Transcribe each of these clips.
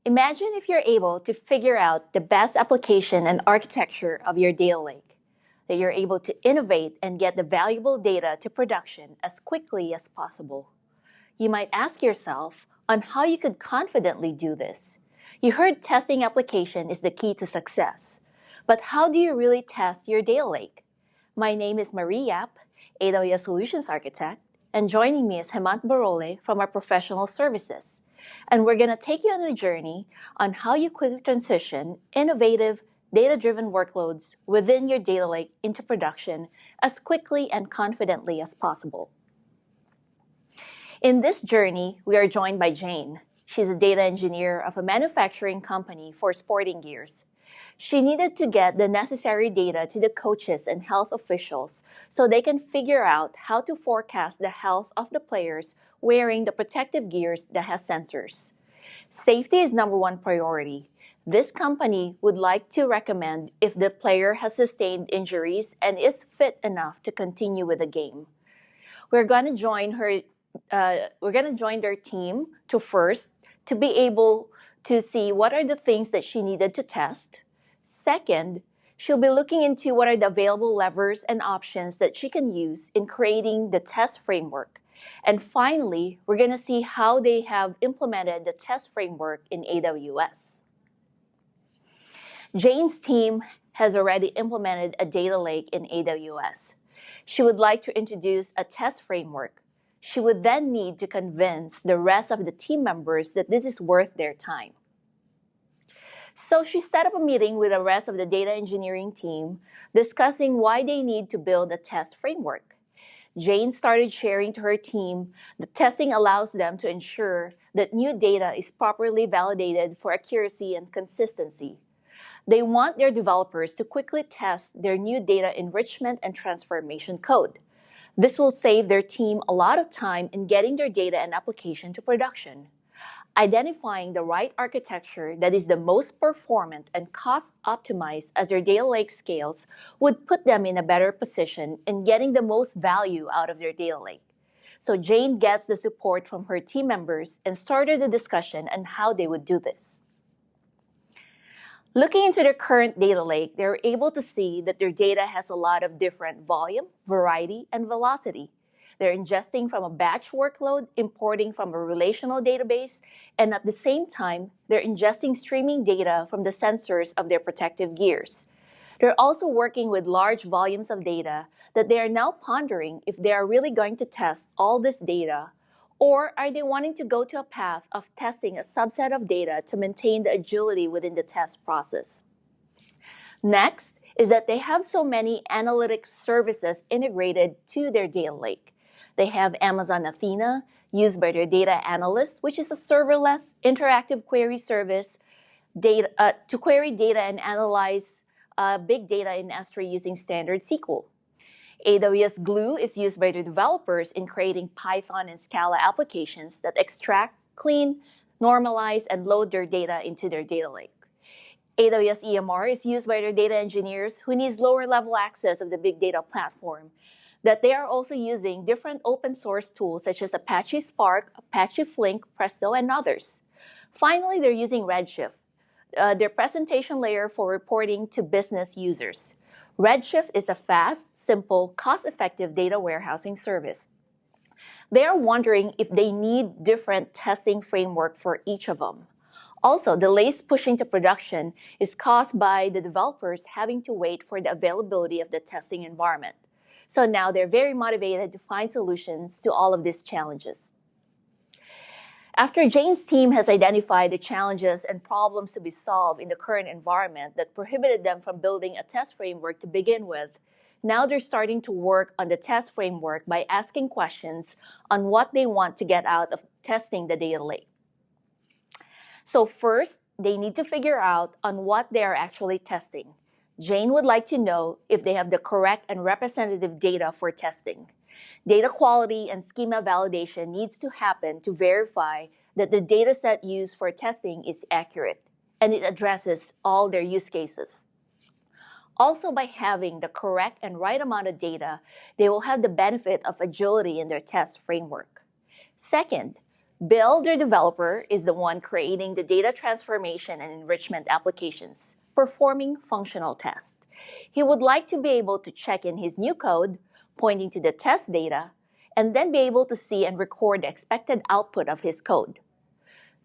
Imagine if you're able to figure out the best application and architecture of your data lake, that you're able to innovate and get the valuable data to production as quickly as possible. You might ask yourself on how you could confidently do this. You heard testing application is the key to success, but how do you really test your data lake? My name is Marie Yap, AWS Solutions Architect, and joining me is Hemant Barole from our professional services. And we're going to take you on a journey on how you quickly transition innovative, data-driven workloads within your data lake into production as quickly and confidently as possible. In this journey, we are joined by Jane. She's a data engineer of a manufacturing company for sporting gears. She needed to get the necessary data to the coaches and health officials so they can figure out how to forecast the health of the players wearing the protective gears that has sensors. Safety is number one priority. This company would like to recommend if the player has sustained injuries and is fit enough to continue with the game. We're going to join their team to be able to see what are the things that she needed to test. Second, she'll be looking into what are the available levers and options that she can use in creating the test framework. And finally, we're going to see how they have implemented the test framework in AWS. Jane's team has already implemented a data lake in AWS. She would like to introduce a test framework. She would then need to convince the rest of the team members that this is worth their time. So she set up a meeting with the rest of the data engineering team, discussing why they need to build a test framework. Jane started sharing to her team that testing allows them to ensure that new data is properly validated for accuracy and consistency. They want their developers to quickly test their new data enrichment and transformation code. This will save their team a lot of time in getting their data and application to production. Identifying the right architecture that is the most performant and cost-optimized as their data lake scales would put them in a better position in getting the most value out of their data lake. So Jane gets the support from her team members and started the discussion on how they would do this. Looking into their current data lake, they're able to see that their data has a lot of different volume, variety, and velocity. They're ingesting from a batch workload, importing from a relational database, and at the same time, they're ingesting streaming data from the sensors of their protective gears. They're also working with large volumes of data that they are now pondering if they are really going to test all this data, or are they wanting to go to a path of testing a subset of data to maintain the agility within the test process. Next is that they have so many analytics services integrated to their data lake. They have Amazon Athena, used by their data analysts, which is a serverless interactive query service to query data and analyze big data in S3 using standard SQL. AWS Glue is used by the developers in creating Python and Scala applications that extract, clean, normalize, and load their data into their data lake. AWS EMR is used by their data engineers who needs lower level access of the big data platform, that they are also using different open source tools such as Apache Spark, Apache Flink, Presto, and others. Finally, they're using Redshift, their presentation layer for reporting to business users. Redshift is a fast, simple, cost-effective data warehousing service. They are wondering if they need different testing framework for each of them. Also, delays pushing to production is caused by the developers having to wait for the availability of the testing environment. So now they're very motivated to find solutions to all of these challenges. After Jane's team has identified the challenges and problems to be solved in the current environment that prohibited them from building a test framework to begin with, now they're starting to work on the test framework by asking questions on what they want to get out of testing the data lake. So first, they need to figure out on what they are actually testing. Jane would like to know if they have the correct and representative data for testing. Data quality and schema validation needs to happen to verify that the dataset used for testing is accurate and it addresses all their use cases. Also, by having the correct and right amount of data, they will have the benefit of agility in their test framework. Second, Bill, the developer, is the one creating the data transformation and enrichment applications, performing functional tests. He would like to be able to check in his new code, pointing to the test data, and then be able to see and record the expected output of his code.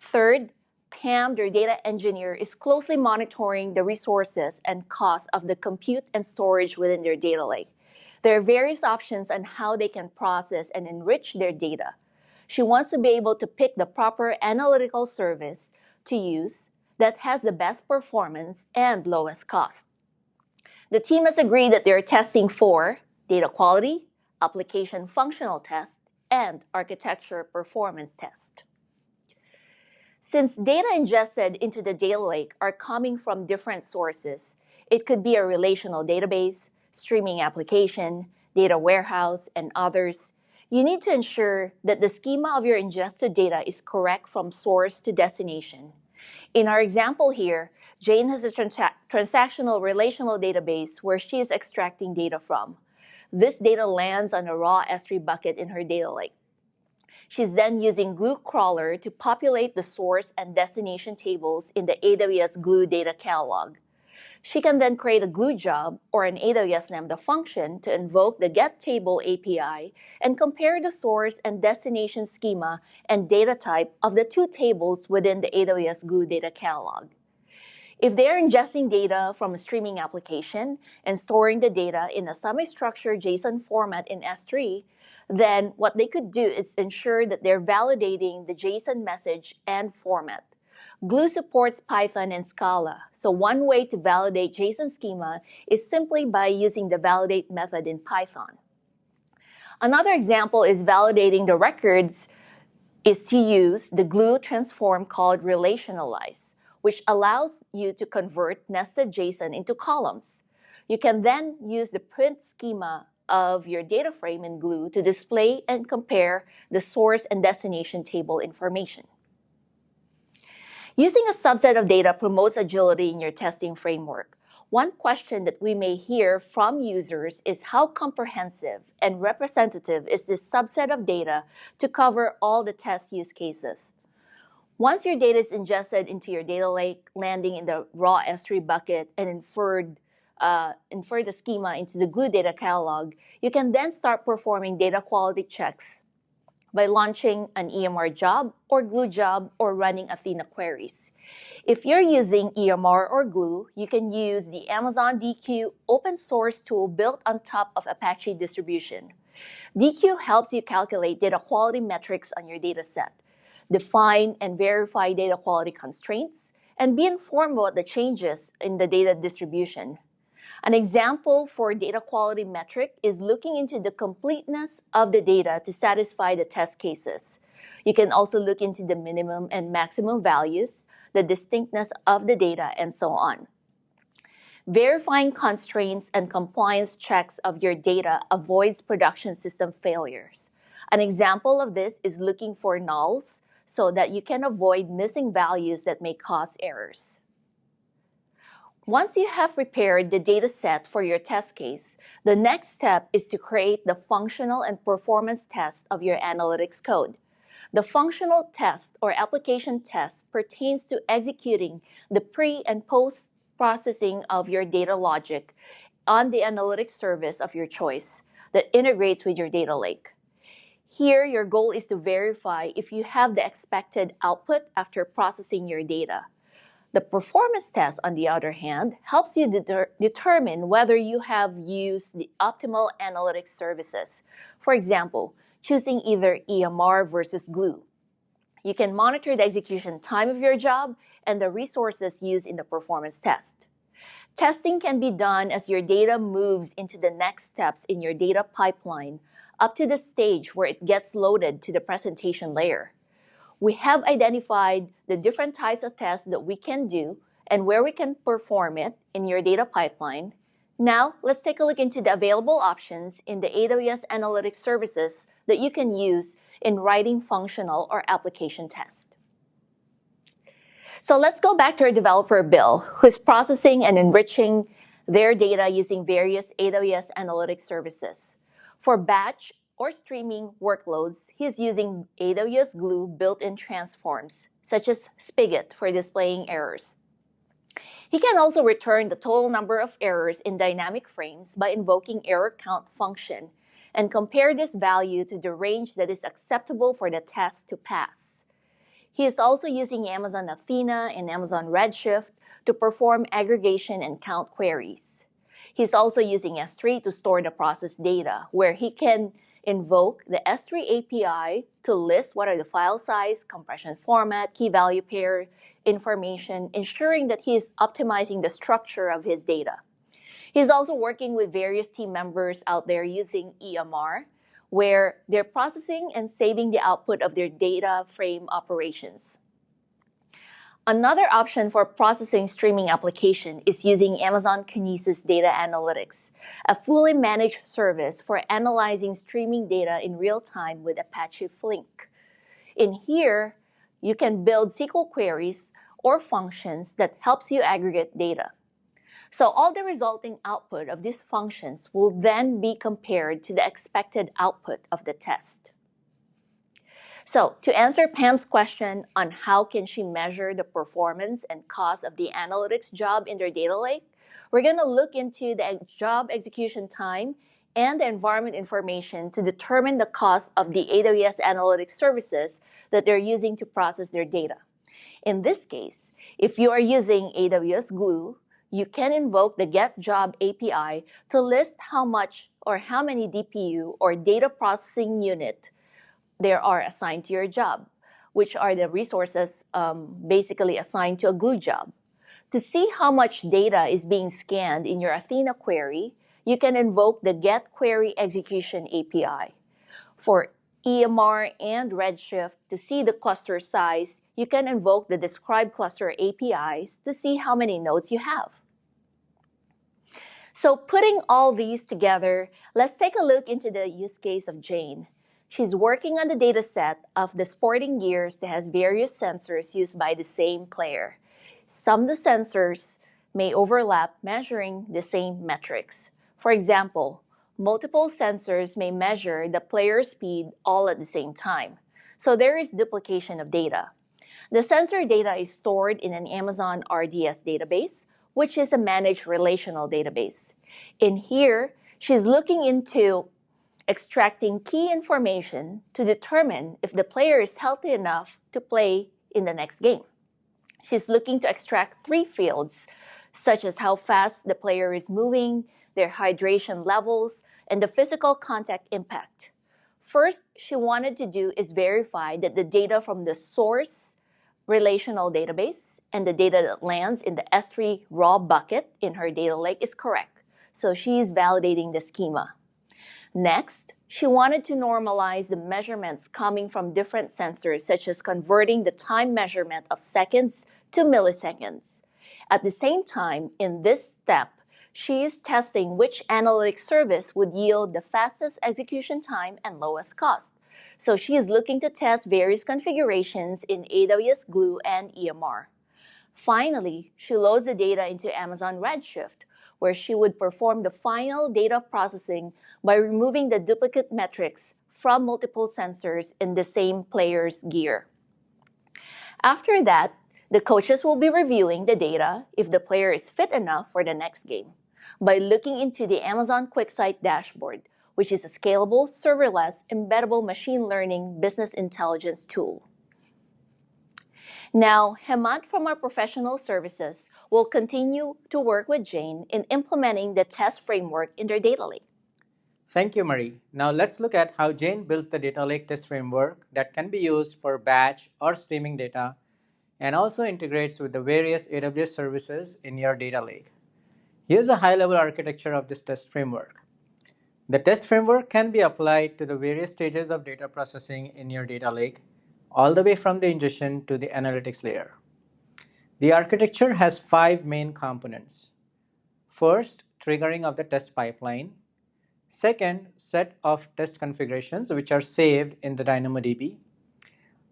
Third, Pam, their data engineer, is closely monitoring the resources and costs of the compute and storage within their data lake. There are various options on how they can process and enrich their data. She wants to be able to pick the proper analytical service to use that has the best performance and lowest cost. The team has agreed that they are testing for data quality, application functional test, and architecture performance test. Since data ingested into the data lake are coming from different sources, it could be a relational database, streaming application, data warehouse, and others, you need to ensure that the schema of your ingested data is correct from source to destination. In our example here, Jane has a transactional relational database where she is extracting data from. This data lands on a raw S3 bucket in her data lake. She's then using Glue Crawler to populate the source and destination tables in the AWS Glue data catalog. She can then create a Glue job or an AWS Lambda function to invoke the GetTable API and compare the source and destination schema and data type of the two tables within the AWS Glue data catalog. If they are ingesting data from a streaming application and storing the data in a semi-structured JSON format in S3, then what they could do is ensure that they're validating the JSON message and format. Glue supports Python and Scala, so one way to validate JSON schema is simply by using the validate method in Python. Another example is validating the records is to use the Glue transform called relationalize, which allows you to convert nested JSON into columns. You can then use the print schema of your data frame in Glue to display and compare the source and destination table information. Using a subset of data promotes agility in your testing framework. One question that we may hear from users is how comprehensive and representative is this subset of data to cover all the test use cases. Once your data is ingested into your data lake, landing in the raw S3 bucket and infer the schema into the Glue data catalog, you can then start performing data quality checks by launching an EMR job or Glue job or running Athena queries. If you're using EMR or Glue, you can use the Amazon DQ open source tool built on top of Apache distribution. DQ helps you calculate data quality metrics on your data set, define and verify data quality constraints, and be informed about the changes in the data distribution. An example for data quality metric is looking into the completeness of the data to satisfy the test cases. You can also look into the minimum and maximum values, the distinctness of the data, and so on. Verifying constraints and compliance checks of your data avoids production system failures. An example of this is looking for nulls so that you can avoid missing values that may cause errors. Once you have prepared the data set for your test case, the next step is to create the functional and performance test of your analytics code. The functional test or application test pertains to executing the pre- and post-processing of your data logic on the analytics service of your choice that integrates with your data lake. Here, your goal is to verify if you have the expected output after processing your data. The performance test, on the other hand, helps you determine whether you have used the optimal analytics services. For example, choosing either EMR versus Glue. You can monitor the execution time of your job and the resources used in the performance test. Testing can be done as your data moves into the next steps in your data pipeline up to the stage where it gets loaded to the presentation layer. We have identified the different types of tests that we can do and where we can perform it in your data pipeline. Now, let's take a look into the available options in the AWS Analytics services that you can use in writing functional or application tests. So let's go back to our developer, Bill, who's processing and enriching their data using various AWS Analytics services. For batch or streaming workloads, he's using AWS Glue built-in transforms, such as Spigot for displaying errors. He can also return the total number of errors in dynamic frames by invoking error count function and compare this value to the range that is acceptable for the test to pass. He is also using Amazon Athena and Amazon Redshift to perform aggregation and count queries. He's also using S3 to store the process data, where he can invoke the S3 API to list what are the file size, compression format, key value pair information, ensuring that he is optimizing the structure of his data. He's also working with various team members out there using EMR, where they're processing and saving the output of their data frame operations. Another option for processing streaming application is using Amazon Kinesis Data Analytics, a fully managed service for analyzing streaming data in real time with Apache Flink. In here, you can build SQL queries or functions that helps you aggregate data. So all the resulting output of these functions will then be compared to the expected output of the test. So to answer Pam's question on how can she measure the performance and cost of the analytics job in their data lake, we're going to look into the job execution time and the environment information to determine the cost of the AWS analytics services that they're using to process their data. In this case, if you are using AWS Glue, you can invoke the getJob API to list how much or how many DPU or data processing unit there are assigned to your job, which are the resources basically assigned to a Glue job. To see how much data is being scanned in your Athena query, you can invoke the getQueryExecution API. For EMR and Redshift, to see the cluster size, you can invoke the DescribeCluster APIs to see how many nodes you have. So putting all these together, let's take a look into the use case of Jane. She's working on the data set of the sporting gears that has various sensors used by the same player. Some of the sensors may overlap, measuring the same metrics. For example, multiple sensors may measure the player speed all at the same time. So there is duplication of data. The sensor data is stored in an Amazon RDS database, which is a managed relational database. In here, she's looking into extracting key information to determine if the player is healthy enough to play in the next game. She's looking to extract 3 fields, such as how fast the player is moving, their hydration levels, and the physical contact impact. First, she wanted to do is verify that the data from the source relational database and the data that lands in the S3 raw bucket in her data lake is correct. So she's validating the schema. Next, she wanted to normalize the measurements coming from different sensors, such as converting the time measurement of seconds to milliseconds. At the same time, in this step, she is testing which analytics service would yield the fastest execution time and lowest cost. So she is looking to test various configurations in AWS Glue and EMR. Finally, she loads the data into Amazon Redshift, where she would perform the final data processing by removing the duplicate metrics from multiple sensors in the same player's gear. After that, the coaches will be reviewing the data if the player is fit enough for the next game by looking into the Amazon QuickSight dashboard, which is a scalable, serverless, embeddable machine learning business intelligence tool. Now, Hemant from our professional services will continue to work with Jane in implementing the test framework in their data lake. Thank you, Marie. Now let's look at how Jane builds the data lake test framework that can be used for batch or streaming data and also integrates with the various AWS services in your data lake. Here's a high-level architecture of this test framework. The test framework can be applied to the various stages of data processing in your data lake, all the way from the ingestion to the analytics layer. The architecture has 5 main components. First, triggering of the test pipeline. Second, set of test configurations which are saved in the DynamoDB.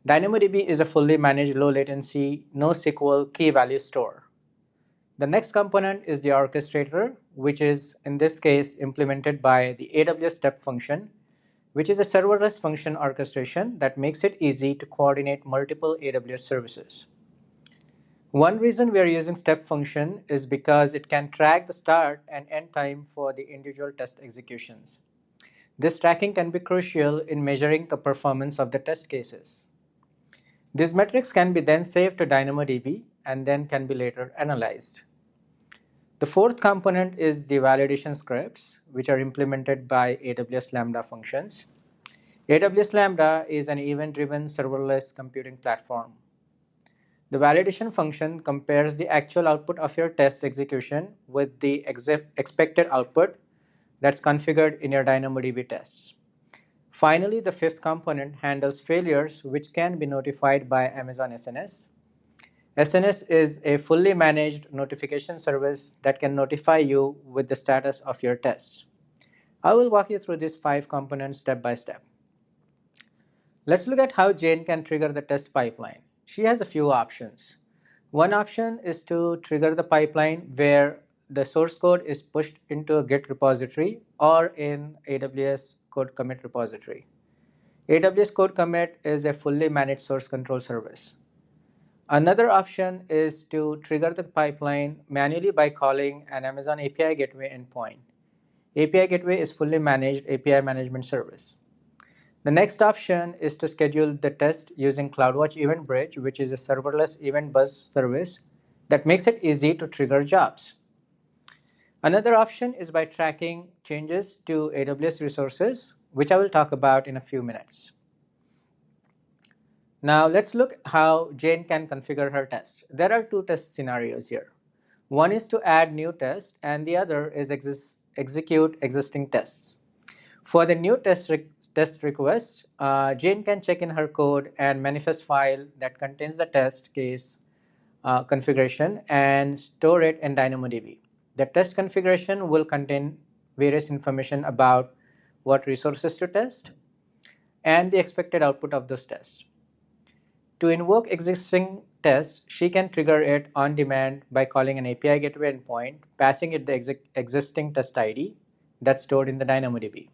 DynamoDB is a fully managed low latency, NoSQL key value store. The next component is the orchestrator, which is in this case implemented by the AWS step function, which is a serverless function orchestration that makes it easy to coordinate multiple AWS services. One reason we are using step function is because it can track the start and end time for the individual test executions. This tracking can be crucial in measuring the performance of the test cases. These metrics can be then saved to DynamoDB and then can be later analyzed. The fourth component is the validation scripts, which are implemented by AWS Lambda functions. AWS Lambda is an event-driven serverless computing platform. The validation function compares the actual output of your test execution with the expected output that's configured in your DynamoDB tests. Finally, the fifth component handles failures which can be notified by Amazon SNS. SNS is a fully managed notification service that can notify you with the status of your tests. I will walk you through these 5 components step by step. Let's look at how Jane can trigger the test pipeline. She has a few options. One option is to trigger the pipeline where the source code is pushed into a Git repository or in AWS Code Commit repository. AWS Code Commit is a fully managed source control service. Another option is to trigger the pipeline manually by calling an Amazon API Gateway endpoint. API Gateway is fully managed API management service. The next option is to schedule the test using CloudWatch Event Bridge, which is a serverless event bus service that makes it easy to trigger jobs. Another option is by tracking changes to AWS resources, which I will talk about in a few minutes. Now let's look how Jane can configure her test. There are 2 test scenarios here. One is to add new tests and the other is execute existing tests. For the new test request, Jane can check in her code and manifest file that contains the test case configuration and store it in DynamoDB. The test configuration will contain various information about what resources to test and the expected output of those tests. To invoke existing test, she can trigger it on demand by calling an API Gateway endpoint, passing it the existing test ID that's stored in the DynamoDB.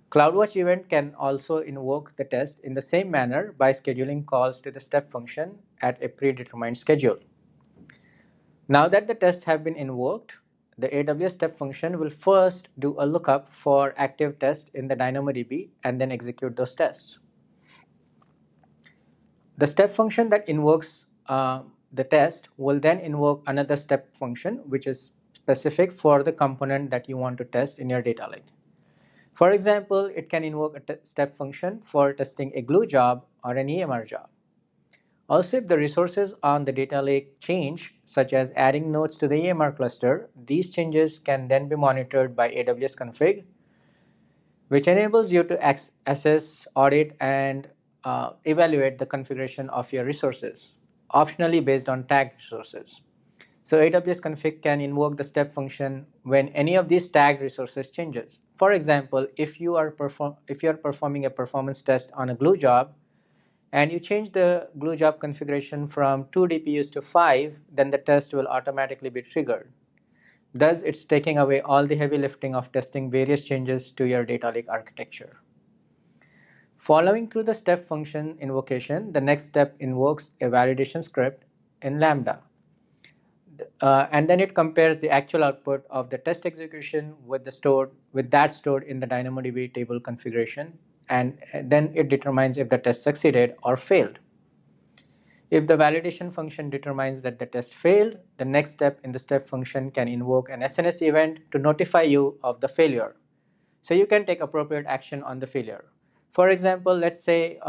CloudWatch event can also invoke the test in the same manner by scheduling calls to the step function at a predetermined schedule. Now that the tests have been invoked, the AWS step function will first do a lookup for active tests in the DynamoDB and then execute those tests. The step function that invokes the test will then invoke another step function which is specific for the component that you want to test in your data lake. For example, it can invoke a step function for testing a glue job or an EMR job. Also, if the resources on the data lake change, such as adding nodes to the EMR cluster, these changes can then be monitored by AWS config, which enables you to assess, audit, and evaluate the configuration of your resources, optionally based on tagged resources. So AWS config can invoke the step function when any of these tagged resources changes. For example, if you are performing a performance test on a glue job and you change the glue job configuration from 2 DPUs to 5, then the test will automatically be triggered. Thus, it's taking away all the heavy lifting of testing various changes to your data lake architecture. Following through the step function invocation, the next step invokes a validation script in Lambda. And then it compares the actual output of the test execution with that stored in the DynamoDB table configuration, and then it determines if the test succeeded or failed. If the validation function determines that the test failed, the next step in the step function can invoke an SNS event to notify you of the failure. So you can take appropriate action on the failure. For example, let's say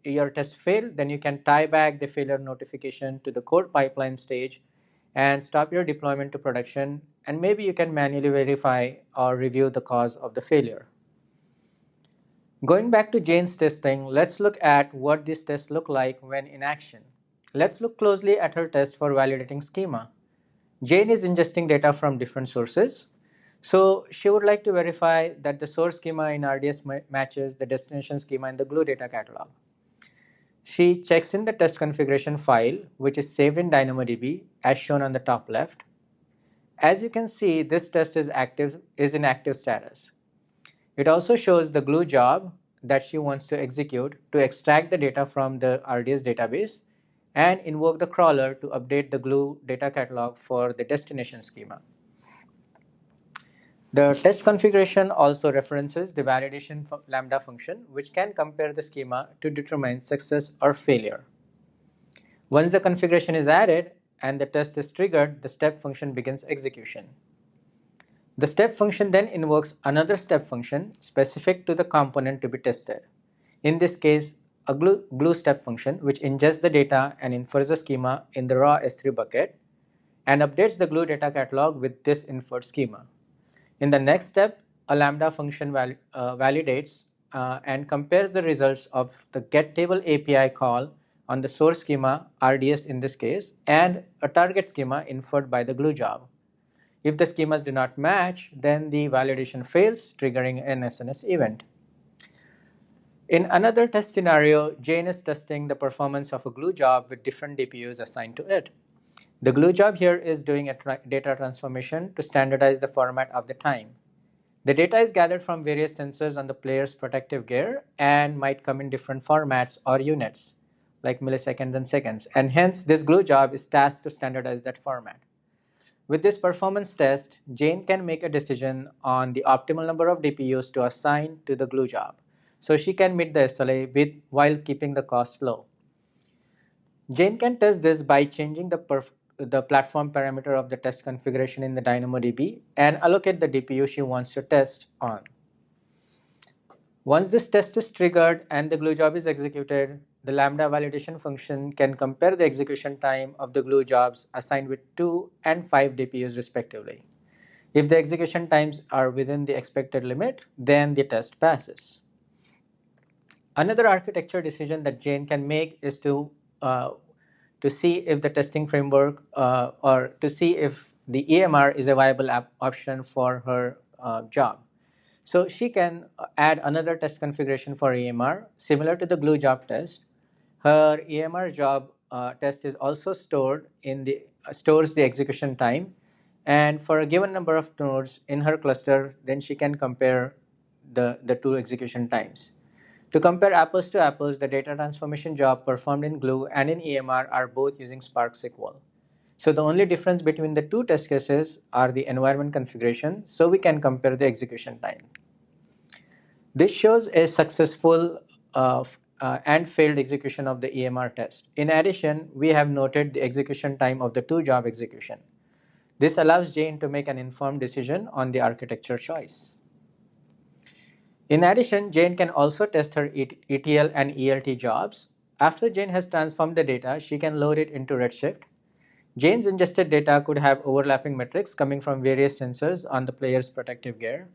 your test failed, then you can tie back the failure notification to the code pipeline stage and stop your deployment to production, and maybe you can manually verify or review the cause of the failure. Going back to Jane's testing, let's look at what these tests look like when in action. Let's look closely at her test for validating schema. Jane is ingesting data from different sources. So she would like to verify that the source schema in RDS matches the destination schema in the glue data catalog. She checks in the test configuration file, which is saved in DynamoDB as shown on the top left. As you can see, this test is in active status. It also shows the glue job that she wants to execute to extract the data from the RDS database and invoke the crawler to update the glue data catalog for the destination schema. The test configuration also references the validation Lambda function, which can compare the schema to determine success or failure. Once the configuration is added and the test is triggered, the step function begins execution. The step function then invokes another step function specific to the component to be tested. In this case, a glue step function, which ingests the data and infers the schema in the raw S3 bucket and updates the glue data catalog with this inferred schema. In the next step, a Lambda function validates and compares the results of the getTable API call on the source schema, RDS in this case, and a target schema inferred by the glue job. If the schemas do not match, then the validation fails, triggering an SNS event. In another test scenario, Jane is testing the performance of a glue job with different DPUs assigned to it. The glue job here is doing a data transformation to standardize the format of the time. The data is gathered from various sensors on the player's protective gear and might come in different formats or units, like milliseconds and seconds, and hence this glue job is tasked to standardize that format. With this performance test, Jane can make a decision on the optimal number of DPUs to assign to the glue job, so she can meet the SLA while keeping the cost low. Jane can test this by changing the platform parameter of the test configuration in the DynamoDB and allocate the DPU she wants to test on. Once this test is triggered and the glue job is executed, the Lambda validation function can compare the execution time of the glue jobs assigned with 2 and 5 DPUs respectively. If the execution times are within the expected limit, then the test passes. Another architecture decision that Jane can make is to see if the testing framework or to see if the EMR is a viable option for her job. So she can add another test configuration for EMR similar to the glue job test. Her EMR job test is also stored in the stores the execution time, and for a given number of nodes in her cluster, then she can compare the two execution times. To compare apples to apples, the data transformation job performed in Glue and in EMR are both using Spark SQL. So the only difference between the two test cases are the environment configuration, so we can compare the execution time. This shows a successful and failed execution of the EMR test. In addition, we have noted the execution time of the two job execution. This allows Jane to make an informed decision on the architecture choice. In addition, Jane can also test her ETL and ELT jobs. After Jane has transformed the data, she can load it into Redshift. Jane's ingested data could have overlapping metrics coming from various sensors on the player's protective gear.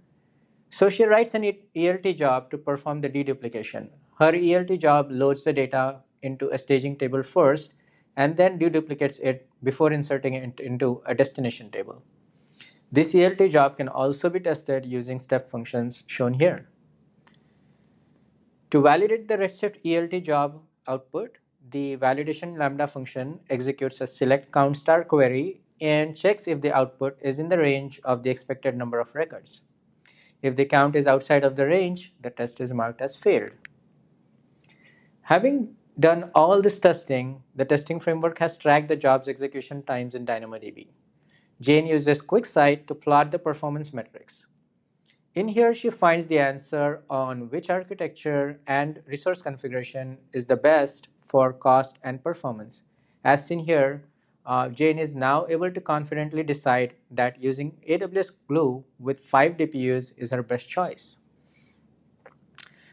So she writes an ELT job to perform the deduplication. Her ELT job loads the data into a staging table first and then deduplicates it before inserting it into a destination table. This ELT job can also be tested using step functions shown here. To validate the Redshift ELT job output, the validation Lambda function executes a select count star query and checks if the output is in the range of the expected number of records. If the count is outside of the range, the test is marked as failed. Having done all this testing, the testing framework has tracked the job's execution times in DynamoDB. Jane uses QuickSight to plot the performance metrics. In here, she finds the answer on which architecture and resource configuration is the best for cost and performance. As seen here, Jane is now able to confidently decide that using AWS Glue with 5 DPUs is her best choice.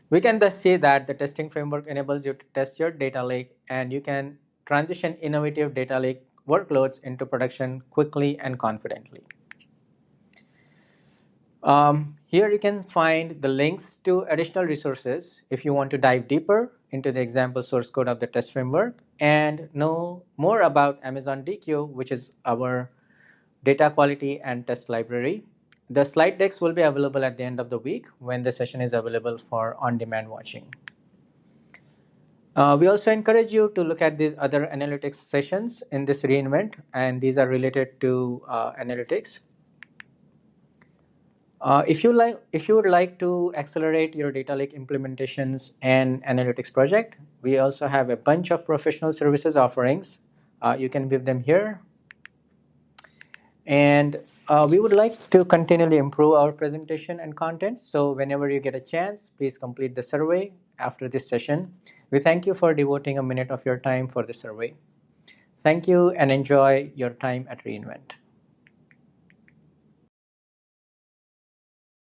We can thus say that the testing framework enables you to test your data lake, and you can transition innovative data lake workloads into production quickly and confidently. Here you can find the links to additional resources if you want to dive deeper into the example source code of the test framework and know more about Amazon DQ, which is our data quality and test library. The slide decks will be available at the end of the week when the session is available for on-demand watching. We also encourage you to look at these other analytics sessions in this reInvent, and these are related to analytics. If you would like to accelerate your data lake implementations and analytics project, we also have a bunch of professional services offerings. You can view them here. And we would like to continually improve our presentation and content. So whenever you get a chance, please complete the survey after this session. We thank you for devoting a minute of your time for the survey. Thank you and enjoy your time at reInvent.